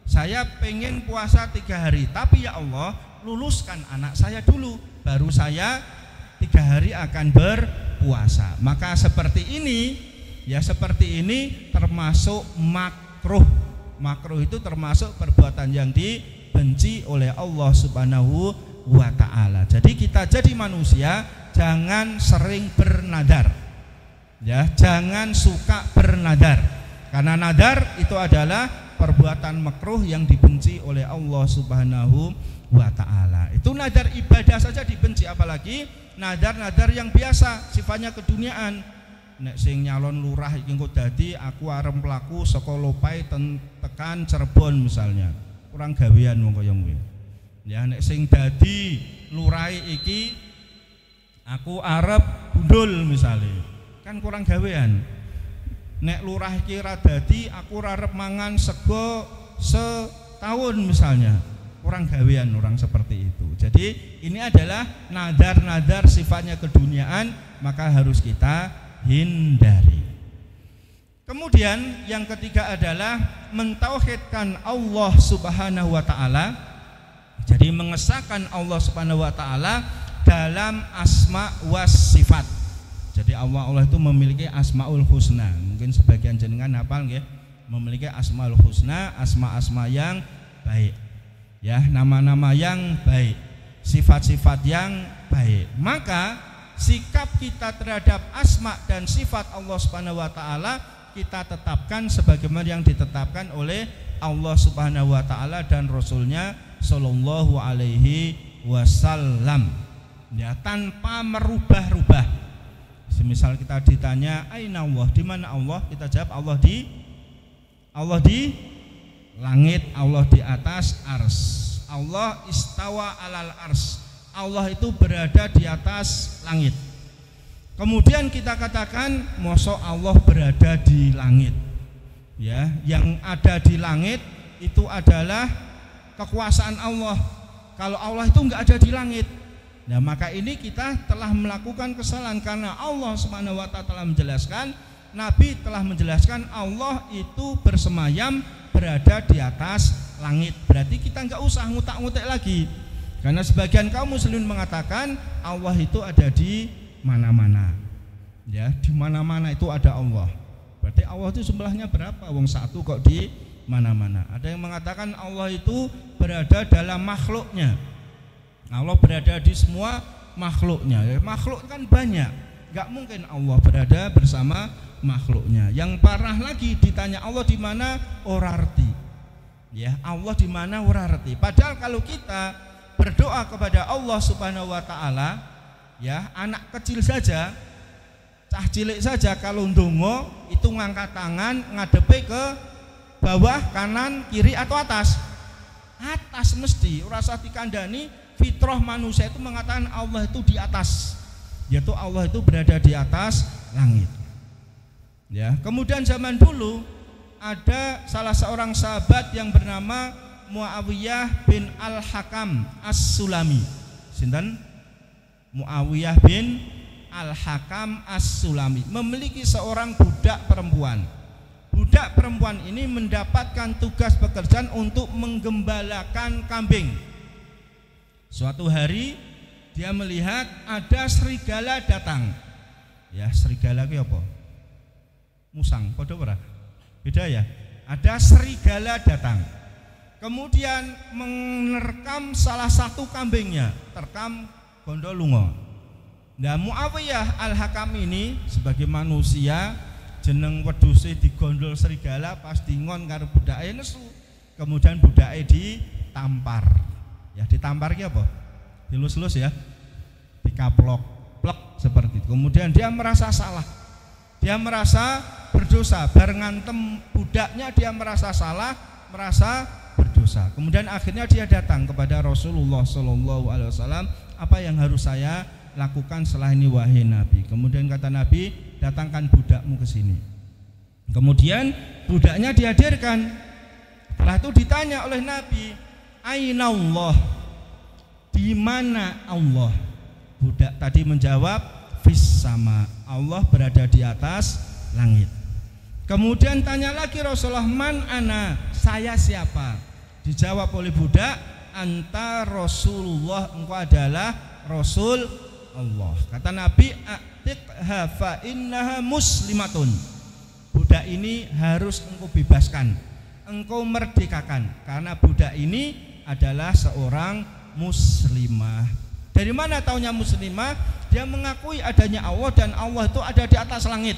Saya pengen puasa 3 hari, tapi ya Allah luluskan anak saya dulu, baru saya 3 hari akan berpuasa. Maka seperti ini, ya seperti ini termasuk makruh. Makruh itu termasuk perbuatan yang dibenci oleh Allah Subhanahu wa ta'ala. Jadi kita jadi manusia jangan sering bernadar, ya jangan suka bernadar. Karena nadar itu adalah perbuatan makruh yang dibenci oleh Allah Subhanahu wa ta'ala. Itu nadar ibadah saja dibenci, apalagi nadar-nadar yang biasa sifatnya keduniaan. Nek sing nyalon lurah iki engko dadi aku arep mlaku saka Lopai tekan Cirebon misalnya. Kurang gawean wong kaya kuwi. Ya nek sing dadi lurah iki aku arep gundul misalnya. Kan kurang gawean. Nek lurah iki ra dadi aku arep mangan sego setahun misalnya, kurang gawean orang seperti itu. Jadi ini adalah nadar-nadar sifatnya keduniaan, maka harus kita hindari. Kemudian yang ketiga adalah mentauhidkan Allah Subhanahu wa taala. Jadi mengesahkan Allah Subhanahu wa taala dalam asma was sifat. Jadi Allah itu memiliki asmaul husna. Mungkin sebagian jenengan hafal nggih, memiliki asmaul husna, asma-asma yang baik. Ya, nama-nama yang baik, sifat-sifat yang baik. Maka sikap kita terhadap asma dan sifat Allah Subhanahu wa taala kita tetapkan sebagaimana yang ditetapkan oleh Allah Subhanahu wa taala dan Rasulnya sallallahu alaihi wasallam. Ya, tanpa merubah-rubah. Semisal kita ditanya aina Allah, di mana Allah? Kita jawab Allah di langit, Allah di atas ars. Allah istawa alal ars. Allah itu berada di atas langit. Kemudian kita katakan mosok Allah berada di langit. Ya, yang ada di langit itu adalah kekuasaan Allah. Kalau Allah itu enggak ada di langit, nah maka ini kita telah melakukan kesalahan, karena Allah Subhanahu wa ta'ala telah menjelaskan, Nabi telah menjelaskan Allah itu bersemayam berada di atas langit. Berarti kita enggak usah ngutak-ngutik lagi, karena sebagian kaum muslimin mengatakan Allah itu ada di mana-mana. Ya, di mana-mana itu ada Allah. Berarti Allah itu jumlahnya berapa? Wong satu kok di mana-mana. Ada yang mengatakan Allah itu berada dalam makhluknya. Allah berada di semua makhluknya. Makhluk kan banyak, gak mungkin Allah berada bersama makhluknya. Yang parah lagi ditanya Allah di mana, ora arti. Ya, Allah di mana ora arti. Padahal kalau kita berdoa kepada Allah Subhanahu wa taala, ya, anak kecil saja, cah cilik saja kalau ndonga itu ngangkat tangan ngadepe ke bawah, kanan, kiri atau atas. Atas mesti, ora usah dikandani. Fitrah manusia itu mengatakan Allah itu di atas, yaitu Allah itu berada di atas langit. Ya, kemudian zaman dulu ada salah seorang sahabat yang bernama Muawiyah bin Al-Hakam As-Sulami. Sinten? Muawiyah bin Al-Hakam As-Sulami memiliki seorang budak perempuan. Budak perempuan ini mendapatkan tugas pekerjaan untuk menggembalakan kambing. Suatu hari dia melihat ada serigala datang. Ya, serigala itu apa? Musang, padha ora? Beda ya. Ada serigala datang. Kemudian menerkam salah satu kambingnya, terkam gondolungo. Nah, Muawiyah Al-Hakam ini sebagai manusia jeneng wedhuse digondol serigala pas dingon karo budake nesu. Kemudian budake ditampar. Ya, ditampar ki apa? Dilus-lus ya. Dikaplok, plek seperti itu. Kemudian dia merasa salah. Dia merasa berdosa. Bareng ngantem budaknya dia merasa salah, merasa berdosa. Kemudian akhirnya dia datang kepada Rasulullah Shallallahu Alaihi Wasallam, apa yang harus saya lakukan setelah ini wahai Nabi? Kemudian kata Nabi, datangkan budakmu ke sini. Kemudian budaknya dihadirkan. Setelah itu ditanya oleh Nabi, Aina Allah? Di mana Allah? Budak tadi menjawab, fis sama. Allah berada di atas langit. Kemudian tanya lagi Rasulullah, man ana? Saya siapa? Dijawab oleh budak, anta Rasulullah, engkau adalah Rasul Allah. Kata Nabi, atiqha fa innaha muslimatun. Budak ini harus engkau bebaskan, engkau merdekakan, karena budak ini adalah seorang muslimah. Dari mana taunya muslimah? Dia mengakui adanya Allah dan Allah itu ada di atas langit.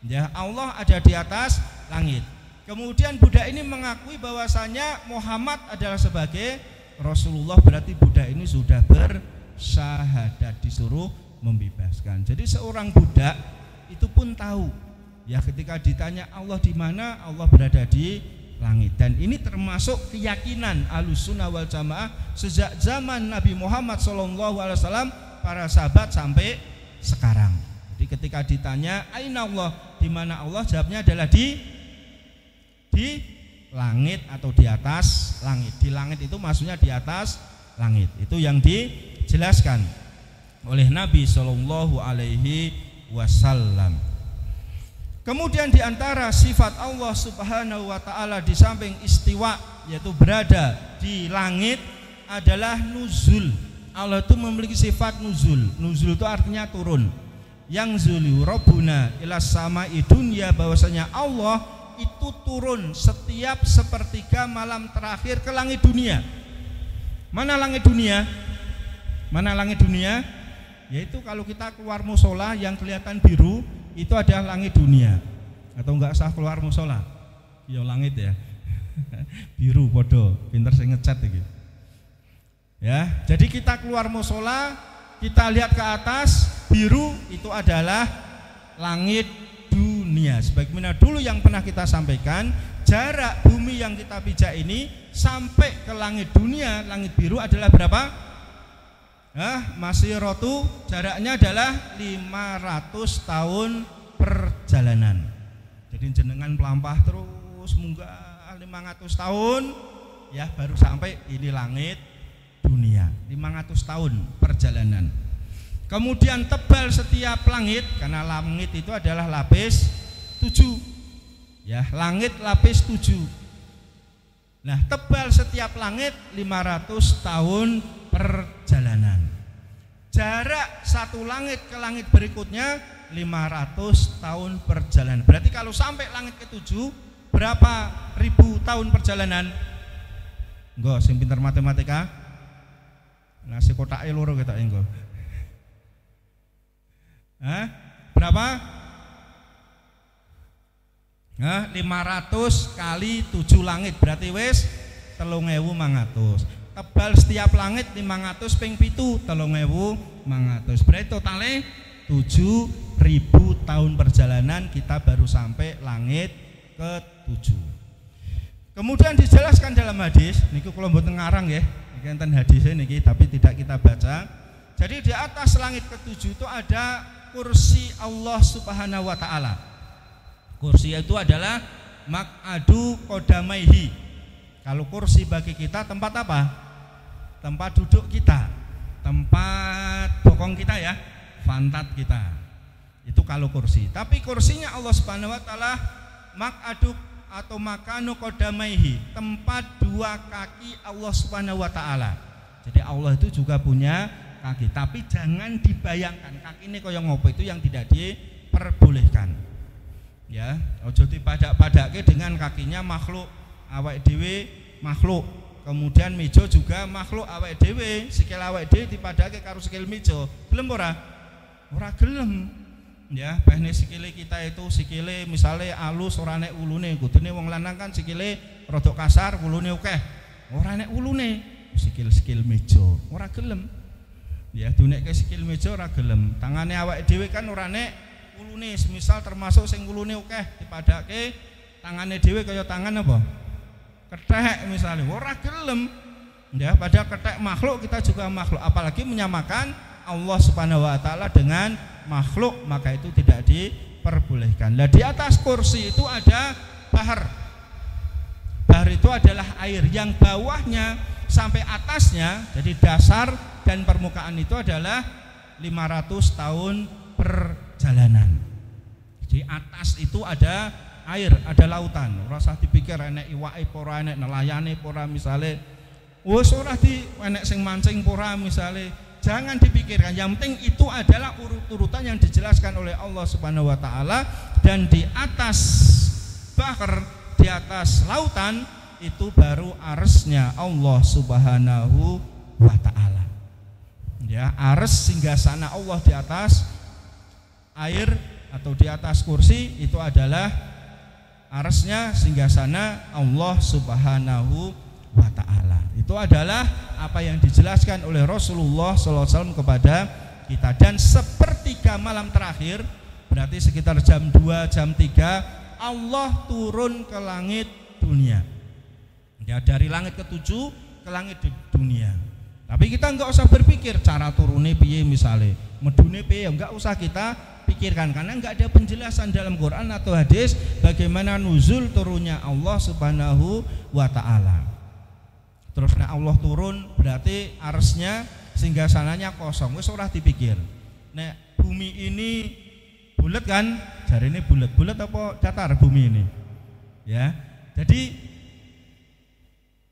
Ya, Allah ada di atas langit. Kemudian budak ini mengakui bahwasanya Muhammad adalah sebagai Rasulullah, berarti budak ini sudah bersyahadat, disuruh membebaskan. Jadi seorang budak itu pun tahu, ya, ketika ditanya Allah di mana, Allah berada di langit. Dan ini termasuk keyakinan Ahlussunnah wal Jamaah sejak zaman Nabi Muhammad SAW, para sahabat sampai sekarang. Jadi ketika ditanya aina Allah, di mana Allah, jawabnya adalah di langit atau di atas langit. Di langit itu maksudnya di atas langit. Itu yang dijelaskan oleh Nabi Shallallahu Alaihi Wasallam. Kemudian diantara sifat Allah Subhanahu Wa Taala di samping istiwa, yaitu berada di langit, adalah nuzul. Allah itu memiliki sifat nuzul. Nuzul itu artinya turun. Yang zulu Rabbuna ilas sama'i dunya, bahwasanya Allah itu turun setiap sepertiga malam terakhir ke langit dunia. Mana langit dunia? Mana langit dunia? Yaitu kalau kita keluar musola yang kelihatan biru, itu adalah langit dunia. Atau enggak usah keluar musola, ya langit ya. Biru podo, pinter saya ngecat gitu. Ya, jadi kita keluar musola, kita lihat ke atas, biru itu adalah langit dunia. Sebagaimana dulu yang pernah kita sampaikan, jarak bumi yang kita pijak ini sampai ke langit dunia, langit biru adalah berapa? Masih rotu, jaraknya adalah 500 tahun perjalanan. Jadi jenengan pelampah terus munggah 500 tahun, ya baru sampai ini langit dunia. 500 tahun perjalanan. Kemudian tebal setiap langit, karena langit itu adalah lapis 7. Ya, langit lapis 7. Nah, tebal setiap langit 500 tahun perjalanan. Jarak satu langit ke langit berikutnya 500 tahun perjalanan. Berarti kalau sampai langit ke-7, berapa ribu tahun perjalanan? Enggak, sing pinter matematika. Nasi kotake loro ketok engko. Berapa? 500 kali 7 langit, berarti wis 3.500. Tebal setiap langit 500 ping 7 3.500. Berarti totalnya 7.000 tahun perjalanan kita baru sampai langit ke-7. Kemudian dijelaskan dalam hadis, niku kula mboten ngarang nggih, iki enten hadise niki tapi tidak kita baca. Jadi di atas langit ke-7 itu ada kursi Allah Subhanahu wa taala. Kursi itu adalah maq'adu qodamaihi. Kalau kursi bagi kita tempat apa? Tempat duduk kita, tempat bokong kita ya, pantat kita. Itu kalau kursi. Tapi kursinya Allah Subhanahu wa taala maq'adu atau makanu qodamaihi, tempat dua kaki Allah Subhanahu wa taala. Jadi Allah itu juga punya kaki. Tapi jangan dibayangkan kaki ini kaya ngopo, itu yang tidak diperbolehkan. Ya, ojo dipadak-padake dengan kakinya makhluk, awake dhewe makhluk. Kemudian meja juga makhluk awake dhewe, sikil awake dhewe dipadake karo sikil meja. Gelem ora? Ora gelem. Ya, bahne sikile kita itu sikile misale alus ora nek ulune, kudune wong lanang kan sikile rada kasar, ulune akeh. Ora nek ulune, sikil-sikil meja, ora gelem. Ya, dunekke sikil meja ora gelem. Tangane awake dhewe kan ora nek ulune, misal termasuk sing ulune akeh dipadake tangane dhewe kaya tangan apa? Kethek misalnya, ora gelem. Ya, pada kethek makhluk kita juga makhluk, apalagi menyamakan Allah Subhanahu wa taala dengan makhluk, maka itu tidak diperbolehkan. Nah, di atas kursi itu ada bahar. Bahar itu adalah air yang bawahnya sampai atasnya, jadi dasar dan permukaan itu adalah 500 tahun perjalanan. Di atas itu ada air, ada lautan. Ora usah dipikir enek iwake pora, enek nelayane pora misale. Wis ora di enek sing mancing pora misale. Jangan dipikirkan, yang penting itu adalah urut-urutan yang dijelaskan oleh Allah Subhanahu wa taala. Dan di atas bahar, di atas lautan itu baru arsy-nya Allah Subhanahu wa taala. Ya, arsy singgasana Allah di atas air atau di atas kursi itu adalah arsy-nya singgasana Allah Subhanahu wa taala. Itu adalah apa yang dijelaskan oleh Rasulullah SAW kepada kita. Dan sepertiga malam terakhir, berarti sekitar jam 2, jam 3, Allah turun ke langit dunia. Ya, dari langit ke-7 ke langit di dunia. Tapi kita enggak usah berpikir cara turunnya piye misalnya, medune piye, enggak usah kita pikirkan, karena enggak ada penjelasan dalam Quran atau hadis bagaimana nuzul turunnya Allah Subhanahu wa taala. Terus nek Allah turun berarti arsy-nya singgasananya kosong, wis ora dipikir. Nek bumi ini bulat kan, jarine bulat apa datar bumi ini? Ya. Jadi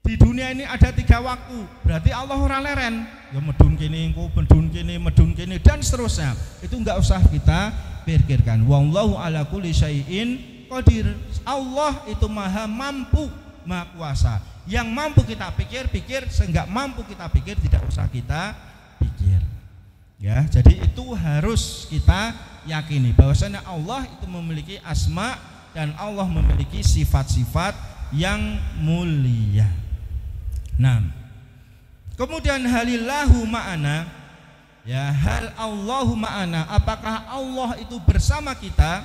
di dunia ini ada 3 waktu, berarti Allah ora leren. Ya medun kene engko, medun kene dan seterusnya. Itu enggak usah kita pikirkan. Wallahu ala kulli syai'in qadir. Allah itu maha mampu, maha kuasa. Yang mampu kita pikir, seenggak mampu kita pikir tidak usah kita pikir. Ya, jadi itu harus kita yakini bahwasanya Allah itu memiliki asma dan Allah memiliki sifat-sifat yang mulia. Nah, kemudian halillahu ma'ana, ya, hal Allahu ma'ana, apakah Allah itu bersama kita?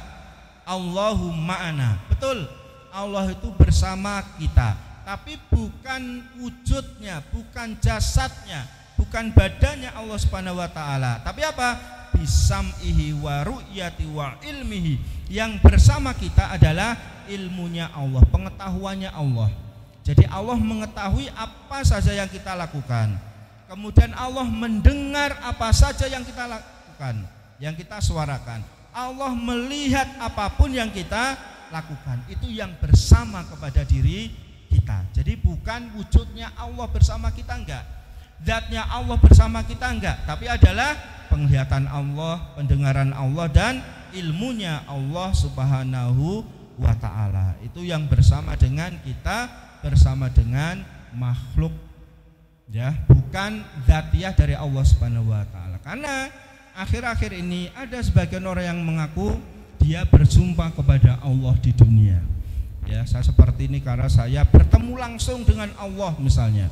Allahu ma'ana, betul, Allah itu bersama kita. Tapi bukan wujudnya, bukan jasadnya, bukan badannya Allah Subhanahu wa taala. Tapi apa? Bisam'ihi wa ru'yati wa ilmihi. Yang bersama kita adalah ilmunya Allah, pengetahuannya Allah. Jadi Allah mengetahui apa saja yang kita lakukan. Kemudian Allah mendengar apa saja yang kita lakukan, yang kita suarakan. Allah melihat apapun yang kita lakukan. Itu yang bersama kepada diri kita. Jadi bukan wujudnya Allah bersama kita, enggak, zatnya Allah bersama kita, enggak, tapi adalah penglihatan Allah, pendengaran Allah dan ilmunya Allah Subhanahu wa taala. Itu yang bersama dengan kita, bersama dengan makhluk, ya, bukan dzatiyah dari Allah Subhanahu wa taala. Karena akhir-akhir ini ada sebagian orang yang mengaku dia berjumpa kepada Allah di dunia. Ya, saya seperti ini karena saya bertemu langsung dengan Allah misalnya.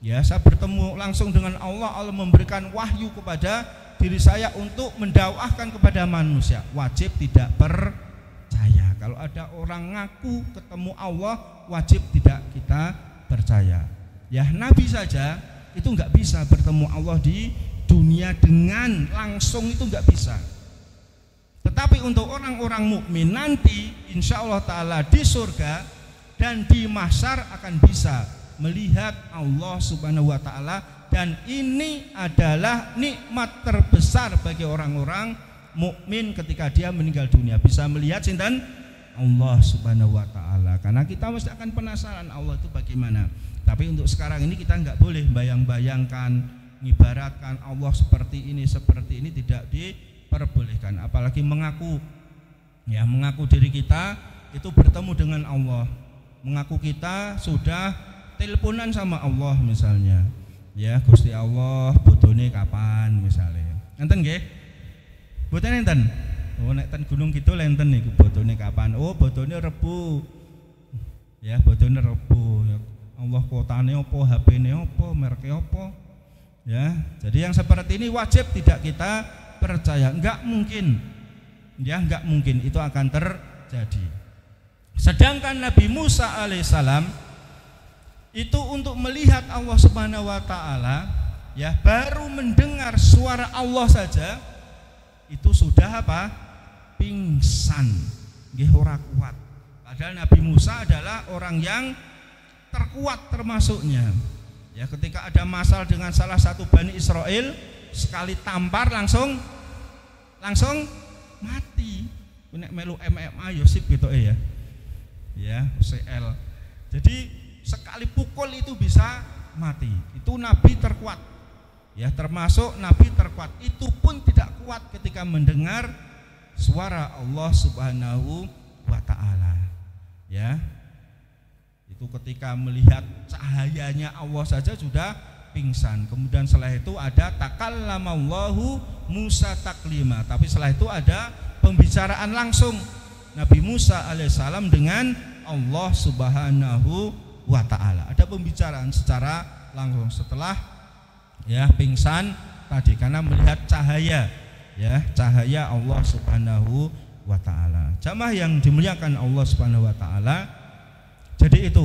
Ya, saya bertemu langsung dengan Allah, Allah memberikan wahyu kepada diri saya untuk mendakwahkan kepada manusia. Wajib tidak percaya. Kalau ada orang ngaku ketemu Allah, wajib tidak kita percaya. Ya, Nabi saja itu enggak bisa bertemu Allah di dunia dengan langsung, itu enggak bisa. Tetapi untuk orang-orang mukmin nanti insya Allah ta'ala di surga dan di mahsyar akan bisa melihat Allah Subhanahu wa ta'ala. Dan ini adalah nikmat terbesar bagi orang-orang mukmin ketika dia meninggal dunia, bisa melihat sinten Allah Subhanahu wa ta'ala. Karena kita mesti akan penasaran Allah itu bagaimana. Tapi untuk sekarang ini kita enggak boleh bayang-bayangkan, ngibaratkan Allah seperti ini tidak diperbolehkan. Apalagi mengaku diri kita itu bertemu dengan Allah, mengaku kita sudah teleponan sama Allah misalnya. Ya, Gusti Allah bodone kapan misalnya. Enten nggih? Boten enten. Oh nek ten Gunung Kidul enten niku bodone kapan? Oh bodone Rebo. Ya, bodone Rebo. Ya, Allah kotane apa, HP-ne apa, merke apa? Ya, jadi yang seperti ini wajib tidak kita percaya. Enggak mungkin. Ya, enggak mungkin itu akan terjadi. Sedangkan Nabi Musa alaihissalam itu untuk melihat Allah Subhanahu wa taala, ya, baru mendengar suara Allah saja itu sudah apa? Pingsan. Nggih ora kuat. Padahal Nabi Musa adalah orang yang terkuat termasuknya. Ya, ketika ada masalah dengan salah satu Bani Israel, sekali tampar langsung mati. Nek melu MMA Yosip gitu ya. Ya, UCL. Jadi sekali pukul itu bisa mati. Itu nabi terkuat. Ya, termasuk nabi terkuat. Itu pun tidak kuat ketika mendengar suara Allah Subhanahu wa taala. Ya. Itu ketika melihat cahayanya Allah saja sudah pingsan. Kemudian setelah itu ada takallamallahu Musa taklima. Tapi setelah itu ada pembicaraan langsung Nabi Musa alaihissalam dengan Allah Subhanahu wa taala. Ada pembicaraan secara langsung setelah ya pingsan tadi karena melihat cahaya, ya, cahaya Allah Subhanahu wa taala. Jamaah yang dimuliakan Allah Subhanahu wa taala, jadi itu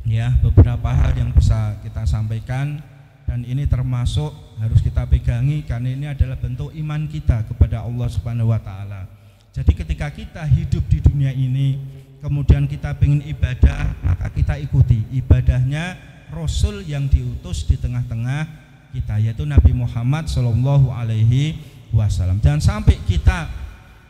ya beberapa hal yang bisa kita sampaikan dan ini termasuk harus kita pegangi karena ini adalah bentuk iman kita kepada Allah Subhanahu wa taala. Jadi ketika kita hidup di dunia ini kemudian kita ingin ibadah, maka kita ikuti ibadahnya Rasul yang diutus di tengah-tengah kita, yaitu Nabi Muhammad Shallallahu Alaihi Wasallam. Jangan sampai kita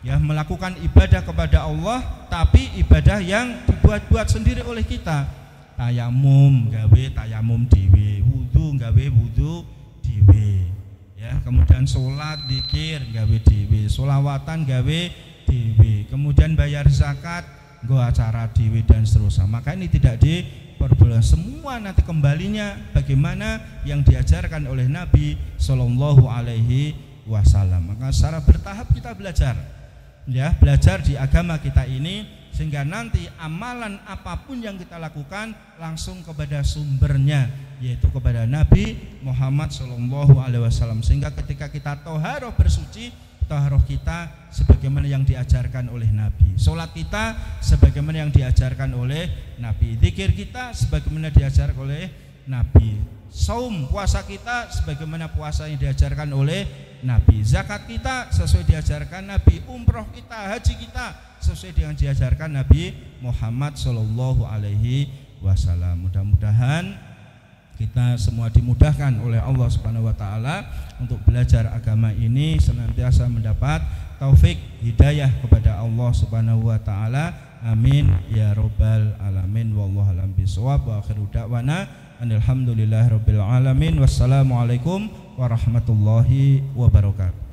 ya melakukan ibadah kepada Allah tapi ibadah yang dibuat-buat sendiri oleh kita. Tayamum gawe tayamum dhewe, wudu gawe wudu dhewe. Ya, kemudian salat dzikir gawe dhewe, sholawatan gawe dhewe. Kemudian bayar zakat nggo acara dhewe dan seterusnya. Maka ini tidak diperbolehkan. Semua nanti kembalinya bagaimana yang diajarkan oleh Nabi Shallallahu Alaihi Wasallam. Maka secara bertahap kita belajar. Ya, belajar di agama kita ini sehingga nanti amalan apapun yang kita lakukan langsung kepada sumbernya, yaitu kepada Nabi Muhammad Shallallahu Alaihi Wasallam. Sehingga ketika kita toharoh bersuci, toharoh kita sebagaimana yang diajarkan oleh Nabi, sholat kita sebagaimana yang diajarkan oleh Nabi, zikir kita sebagaimana diajarkan oleh Nabi, saum puasa kita sebagaimana puasa yang diajarkan oleh Nabi, zakat kita sesuai diajarkan Nabi, umroh kita, haji kita sesuai dengan diajarkan Nabi Muhammad Shallallahu Alaihi Wasallam. Mudah-mudahan kita semua dimudahkan oleh Allah Subhanahu wa taala untuk belajar agama ini, senantiasa mendapat taufik hidayah kepada Allah Subhanahu wa taala. Amin ya rabbal alamin. Wallahu a'lam bishawab. Wa akhiru da'wana alhamdulillahirabbil alamin. Wassalamualaikum warahmatullahi wabarakatuh.